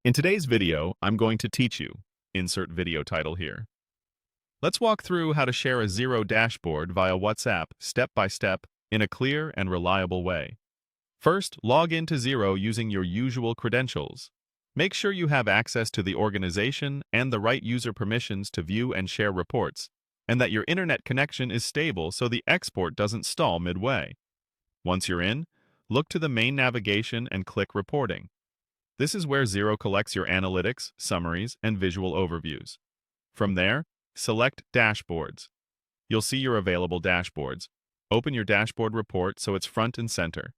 In today's video, I'm going to teach you, insert video title here. Let's walk through how to share a Xero dashboard via WhatsApp step by step in a clear and reliable way. First, log into Xero using your usual credentials. Make sure you have access to the organization and the right user permissions to view and share reports, and that your internet connection is stable so the export doesn't stall midway. Once you're in, look to the main navigation and click Reporting. This is where Xero collects your analytics, summaries, and visual overviews. From there, select Dashboards. You'll see your available dashboards. Open your dashboard report so it's front and center.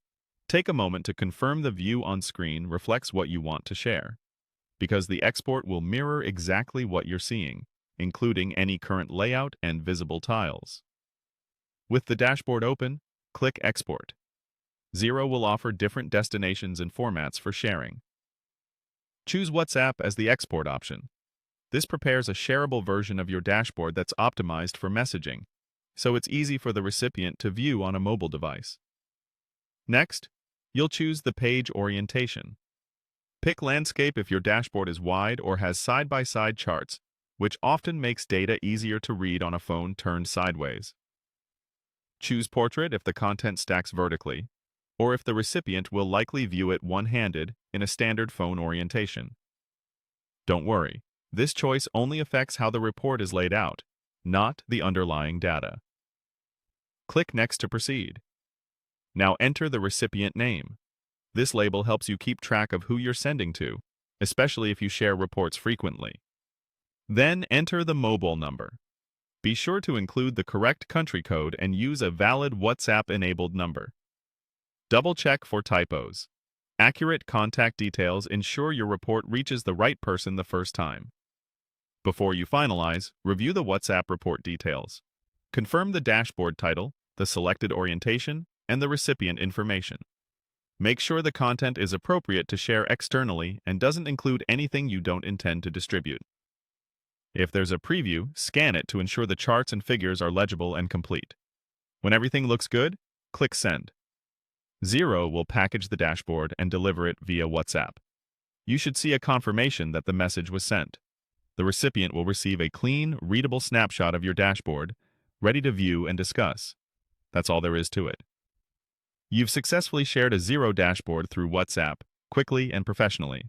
Take a moment to confirm the view on screen reflects what you want to share, because the export will mirror exactly what you're seeing, including any current layout and visible tiles. With the dashboard open, click Export. Xero will offer different destinations and formats for sharing. Choose WhatsApp as the export option. This prepares a shareable version of your dashboard that's optimized for messaging, so it's easy for the recipient to view on a mobile device. Next, you'll choose the page orientation. Pick landscape if your dashboard is wide or has side-by-side charts, which often makes data easier to read on a phone turned sideways. Choose portrait if the content stacks vertically, or if the recipient will likely view it one-handed in a standard phone orientation. Don't worry, this choice only affects how the report is laid out, not the underlying data. Click Next to proceed. Now enter the recipient name. This label helps you keep track of who you're sending to, especially if you share reports frequently. Then enter the mobile number. Be sure to include the correct country code and use a valid WhatsApp-enabled number. Double-check for typos. Accurate contact details ensure your report reaches the right person the first time. Before you finalize, review the WhatsApp report details. Confirm the dashboard title, the selected orientation, and the recipient information. Make sure the content is appropriate to share externally and doesn't include anything you don't intend to distribute. If there's a preview, scan it to ensure the charts and figures are legible and complete. When everything looks good, click Send. Xero will package the dashboard and deliver it via WhatsApp. You should see a confirmation that the message was sent. The recipient will receive a clean, readable snapshot of your dashboard, ready to view and discuss. That's all there is to it. You've successfully shared a Xero dashboard through WhatsApp, quickly and professionally.